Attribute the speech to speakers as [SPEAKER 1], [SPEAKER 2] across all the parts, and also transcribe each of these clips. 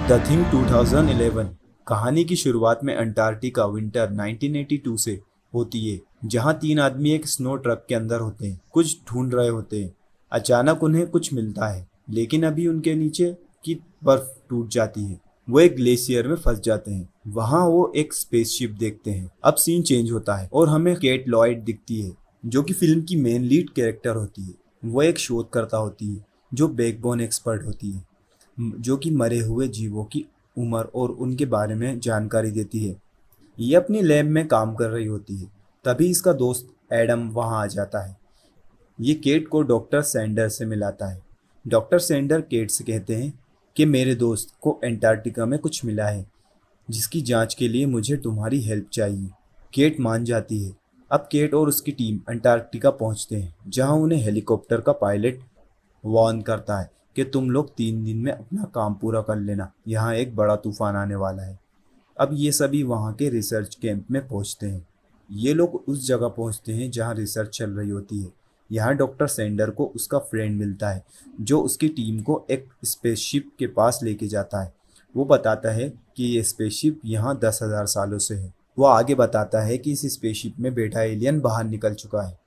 [SPEAKER 1] The thing 2011 कहानी की शुरुआत में अंटार्कटिका विंटर 1982 से होती है, जहां 3 आदमी एक स्नो ट्रक के अंदर होते हैं, कुछ ढूंढ रहे होते हैं। अचानक उन्हें कुछ मिलता है, लेकिन अभी उनके नीचे की बर्फ टूट जाती है। वो एक ग्लेशियर में फंस जाते हैं। वहां वो एक स्पेसशिप देखते हैं। अब सीन चेंज होता है और हमें केट लॉयड दिखती है, जो कि फिल्म की मेन लीड कैरेक्टर होती है। वो एक शोधकर्ता होती है जो बैकबोन एक्सपर्ट होती है, जो कि मरे हुए जीवों की उम्र और उनके बारे में जानकारी देती है। ये अपनी लैब में काम कर रही होती है। तभी इसका दोस्त एडम वहां आ जाता है। ये केट को डॉक्टर सैंडर से मिलाता है। डॉक्टर सैंडर केट से कहते हैं कि मेरे दोस्त को अंटार्कटिका में कुछ मिला है, जिसकी जांच के लिए मुझे तुम्हारी हेल्प चाहिए। केट मान जाती है। अब केट और उसकी टीम अंटार्कटिका पहुंचते हैं, जहां उन्हें हेलीकॉप्टर का पायलट वार्न करता है कि तुम लोग 3 दिन में अपना काम पूरा कर लेना, यहाँ एक बड़ा तूफान आने वाला है। अब ये सभी वहाँ के रिसर्च कैंप में पहुँचते हैं। ये लोग उस जगह पहुँचते हैं जहाँ रिसर्च चल रही होती है। यहाँ डॉक्टर सैंडर को उसका फ्रेंड मिलता है, जो उसकी टीम को एक स्पेसशिप के पास लेके जाता है। वो बताता है कि ये स्पेसशिप यहाँ 10,000 सालों से है। वो आगे बताता है कि इस स्पेसशिप में बैठा एलियन बाहर निकल चुका है,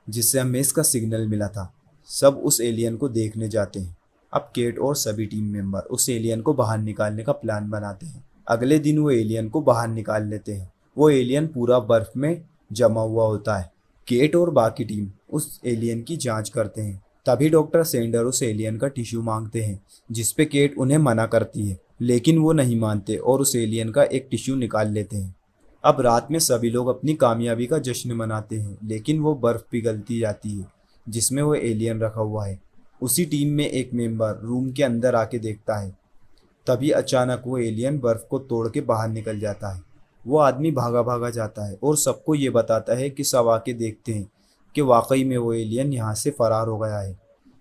[SPEAKER 1] जिससे हमें इसका सिग्नल मिला था। सब उस एलियन को देखने जाते हैं। अब केट और सभी टीम मेंबर उस एलियन को बाहर निकालने का प्लान बनाते हैं। अगले दिन वो एलियन को बाहर निकाल लेते हैं। वो एलियन पूरा बर्फ में जमा हुआ होता है। केट और बाकी टीम उस एलियन की जांच करते हैं। तभी डॉक्टर सेंडर उस एलियन का टिश्यू मांगते हैं, जिसपे केट उन्हें मना करती है, लेकिन वो नहीं मानते और उस एलियन का एक टिश्यू निकाल लेते हैं। अब रात में सभी लोग अपनी कामयाबी का जश्न मनाते हैं, लेकिन वो बर्फ पिघलती जाती है जिसमें वो एलियन रखा हुआ है। उसी टीम में एक मेंबर रूम के अंदर आके देखता है। तभी अचानक वो एलियन बर्फ को तोड़ के बाहर निकल जाता है। वो आदमी भागा भागा जाता है और सबको ये बताता है कि सब आके देखते हैं कि वाकई में वो एलियन यहाँ से फरार हो गया है।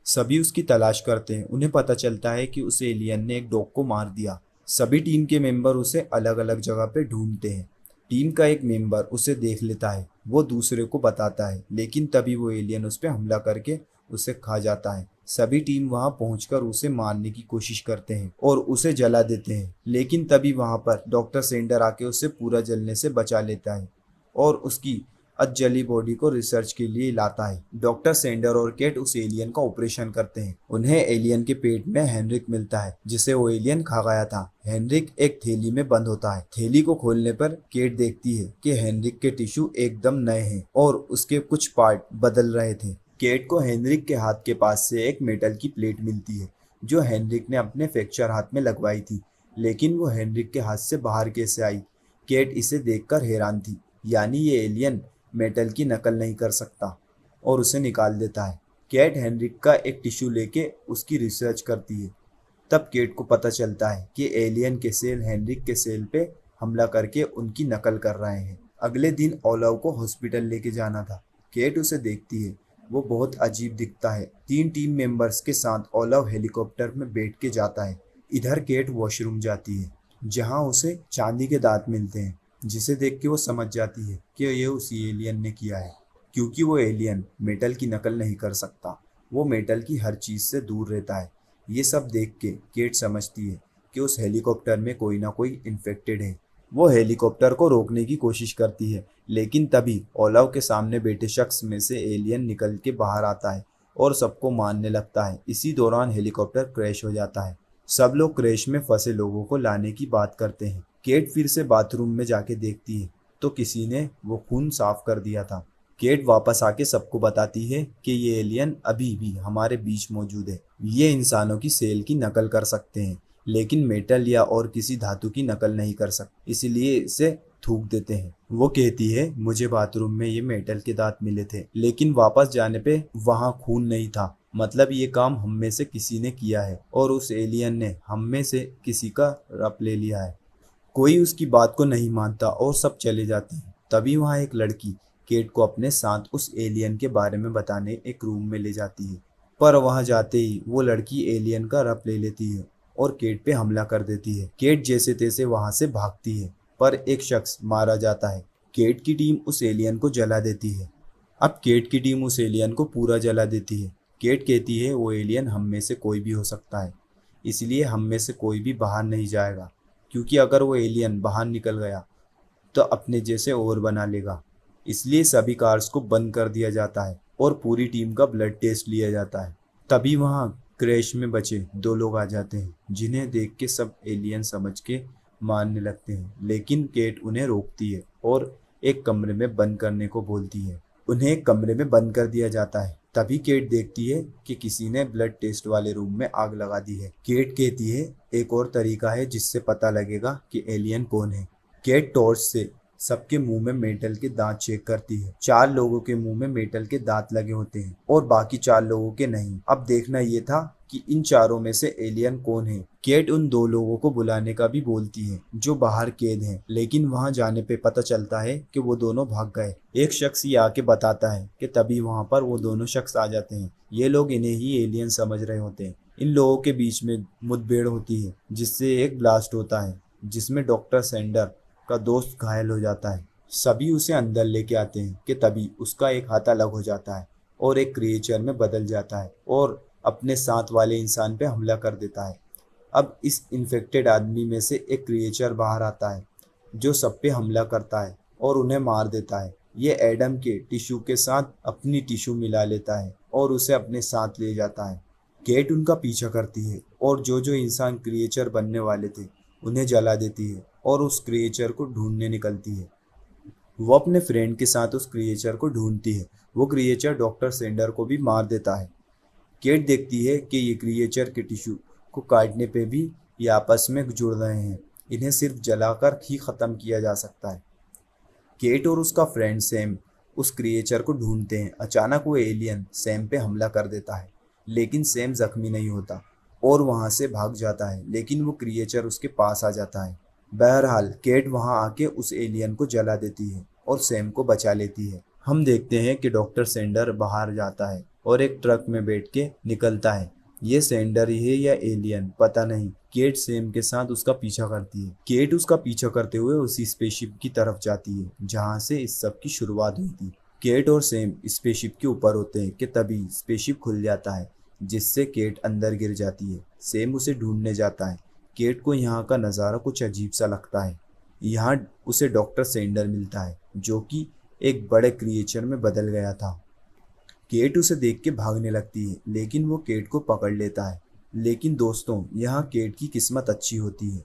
[SPEAKER 1] सभी उसकी तलाश करते हैं। उन्हें पता चलता है कि उस एलियन ने एक डॉग को मार दिया। सभी टीम के मेंबर उसे अलग अलग जगह पे ढूंढते हैं। टीम का एक मेंबर उसे देख लेता है। वो दूसरे को बताता है, लेकिन तभी वो एलियन उस पर हमला करके उसे खा जाता है। सभी टीम वहां पहुंचकर उसे मारने की कोशिश करते हैं और उसे जला देते हैं, लेकिन तभी वहां पर डॉक्टर सेंडर आके उसे पूरा जलने से बचा लेता है और उसकी अधजली बॉडी को रिसर्च के लिए लाता है। डॉक्टर सेंडर और केट उस एलियन का ऑपरेशन करते हैं। उन्हें एलियन के पेट में हेनरिक मिलता है, जिसे वो एलियन खा गया था। हेनरिक एक थैली में बंद होता है। थैली को खोलने पर केट देखती है कि हेनरिक के टिश्यू एकदम नए हैं और उसके कुछ पार्ट बदल रहे थे। केट को हेनरिक के हाथ के पास से एक मेटल की प्लेट मिलती है, जो हेनरिक ने अपने फ्रैक्चर हाथ में लगवाई थी, लेकिन वो हेनरिक के हाथ से बाहर कैसे आई। केट इसे देखकर हैरान थी, यानी ये एलियन मेटल की नकल नहीं कर सकता, और उसे निकाल देता है। केट हेनरिक का एक टिश्यू लेके उसकी रिसर्च करती है। तब केट को पता चलता है कि एलियन के सेल हेनरिक के सेल पे हमला करके उनकी नकल कर रहे हैं। अगले दिन ओलाव को हॉस्पिटल लेके जाना था। केट उसे देखती है। वो बहुत अजीब दिखता है। 3 टीम मेंबर्स के साथ ओलाव हेलीकॉप्टर में बैठ के जाता है। इधर केट वॉशरूम जाती है, जहां उसे चांदी के दांत मिलते हैं, जिसे देख के वो समझ जाती है कि ये उसी एलियन ने किया है, क्योंकि वो एलियन मेटल की नकल नहीं कर सकता। वो मेटल की हर चीज़ से दूर रहता है। ये सब देख के केट समझती है कि उस हेलीकॉप्टर में कोई ना कोई इन्फेक्टेड है। वो हेलीकॉप्टर को रोकने की कोशिश करती है, लेकिन तभी ओलाव के सामने बैठे शख्स में से एलियन निकल के बाहर आता है और सबको मारने लगता है। इसी दौरान हेलीकॉप्टर क्रैश हो जाता है। सब लोग क्रैश में फंसे लोगों को लाने की बात करते हैं। केट फिर से बाथरूम में जाके देखती है तो किसी ने वो खून साफ कर दिया था। केट वापस आके सबको बताती है कि ये एलियन अभी भी हमारे बीच मौजूद है। ये इंसानों की सेल की नकल कर सकते हैं, लेकिन मेटल या और किसी धातु की नकल नहीं कर सकते, इसलिए इसे थूक देते हैं। वो कहती है, मुझे बाथरूम में ये मेटल के दांत मिले थे, लेकिन वापस जाने पे वहाँ खून नहीं था। मतलब ये काम हम में से किसी ने किया है और उस एलियन ने हम में से किसी का रप ले लिया है। कोई उसकी बात को नहीं मानता और सब चले जाते हैं। तभी वहाँ एक लड़की केट को अपने साथ उस एलियन के बारे में बताने एक रूम में ले जाती है, पर वहाँ जाते ही वो लड़की एलियन का रप ले लेती है और केट पे हमला कर देती है। केट जैसे तैसे वहाँ से भागती है, पर एक शख्स मारा जाता है। केट की टीम उस एलियन को जला देती है। अब केट की टीम उस एलियन को पूरा जला देती है। केट कहती है वो एलियन हम में से कोई भी हो सकता है, इसलिए हम में से कोई भी बाहर नहीं जाएगा, क्योंकि अगर वो एलियन बाहर निकल गया तो अपने जैसे और बना लेगा। इसलिए सभी कार्स को बंद कर दिया जाता है और पूरी टीम का ब्लड टेस्ट लिया जाता है। तभी वहाँ क्रैश में बचे 2 लोग आ जाते हैं, जिन्हें देख के सब एलियन समझ के मारने लगते हैं, लेकिन केट उन्हें रोकती है और एक कमरे में बंद करने को बोलती है। उन्हें एक कमरे में बंद कर दिया जाता है। तभी केट देखती है कि किसी ने ब्लड टेस्ट वाले रूम में आग लगा दी है। केट कहती है, एक और तरीका है जिससे पता लगेगा कि एलियन कौन है। केट टॉर्च से सबके मुंह में मेटल के दांत चेक करती है। 4 लोगों के मुंह में मेटल के दांत लगे होते हैं और बाकी 4 लोगों के नहीं। अब देखना ये था कि इन चारों में से एलियन कौन है। केट उन 2 लोगों को बुलाने का भी बोलती है जो बाहर कैद हैं, लेकिन वहां जाने पे पता चलता है कि वो दोनों भाग गए। एक शख्स ये आके बताता है कि तभी वहां पर वो दोनों शख्स आ जाते हैं। ये लोग इन्हें ही एलियन समझ रहे होते हैं। इन लोगों के बीच में मुठभेड़ होती है, जिससे एक ब्लास्ट होता है जिसमें डॉक्टर सेंडर का दोस्त घायल हो जाता है। सभी उसे अंदर लेके आते हैं कि तभी उसका एक हाथ अलग हो जाता है और एक क्रिएचर में बदल जाता है और अपने साथ वाले इंसान पे हमला कर देता है। अब इस इन्फेक्टेड आदमी में से एक क्रिएचर बाहर आता है जो सब पे हमला करता है और उन्हें मार देता है। ये एडम के टिश्यू के साथ अपनी टिश्यू मिला लेता है और उसे अपने साथ ले जाता है। केट उनका पीछा करती है और जो जो इंसान क्रिएचर बनने वाले थे उन्हें जला देती है और उस क्रिएचर को ढूंढने निकलती है। वो अपने फ्रेंड के साथ उस क्रिएचर को ढूंढती है। वो क्रिएचर डॉक्टर सेंडर को भी मार देता है। केट देखती है कि ये क्रिएचर के टिश्यू को काटने पे भी ये आपस में जुड़ रहे हैं। इन्हें सिर्फ जलाकर ही ख़त्म किया जा सकता है। केट और उसका फ्रेंड सैम उस क्रिएचर को ढूंढते हैं। अचानक वो एलियन सैम पे हमला कर देता है, लेकिन सैम जख्मी नहीं होता और वहाँ से भाग जाता है, लेकिन वो क्रिएचर उसके पास आ जाता है। बहरहाल केट वहाँ आके उस एलियन को जला देती है और सैम को बचा लेती है। हम देखते हैं कि डॉक्टर सेंडर बाहर जाता है और एक ट्रक में बैठ के निकलता है। ये सेंडर ही है या एलियन पता नहीं। केट सैम के साथ उसका पीछा करती है। केट उसका पीछा करते हुए उसी स्पेसशिप की तरफ जाती है जहाँ से इस सब की शुरुआत हुई थी। केट और सैम स्पेसशिप के ऊपर होते हैं कि तभी स्पेसशिप खुल जाता है, जिससे केट अंदर गिर जाती है। सैम उसे ढूंढने जाता है। केट को यहाँ का नज़ारा कुछ अजीब सा लगता है। यहाँ उसे डॉक्टर सेंडर मिलता है जो कि एक बड़े क्रिएचर में बदल गया था। केट उसे देख के भागने लगती है, लेकिन वो केट को पकड़ लेता है। लेकिन दोस्तों, यहाँ केट की किस्मत अच्छी होती है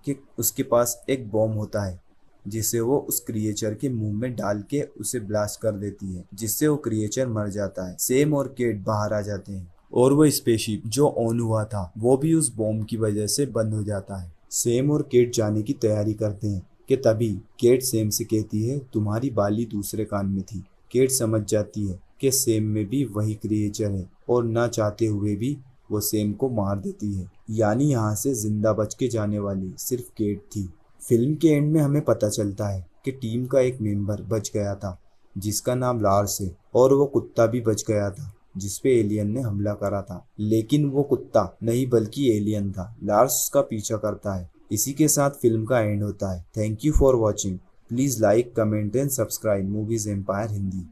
[SPEAKER 1] कि उसके पास एक बॉम्ब होता है जिसे वो उस क्रिएचर के मुंह में डाल के उसे ब्लास्ट कर देती है, जिससे वो क्रिएचर मर जाता है। सैम और केट बाहर आ जाते हैं और वो स्पेसशिप जो ऑन हुआ था वो भी उस बॉम्ब की वजह से बंद हो जाता है। सैम और केट जाने की तैयारी करते हैं कि तभी केट सैम से कहती है, तुम्हारी बाली दूसरे कान में थी। केट समझ जाती है कि सैम में भी वही क्रिएचर है और ना चाहते हुए भी वो सैम को मार देती है। यानी यहाँ से जिंदा बच के जाने वाली सिर्फ केट थी। फिल्म के एंड में हमें पता चलता है कि टीम का एक मेंबर बच गया था जिसका नाम लार्स है, और वो कुत्ता भी बच गया था जिस पे एलियन ने हमला करा था। लेकिन वो कुत्ता नहीं बल्कि एलियन था। लार्स उसका पीछा करता है। इसी के साथ फिल्म का एंड होता है। Thank you for watching. Please like, comment and subscribe movies empire Hindi.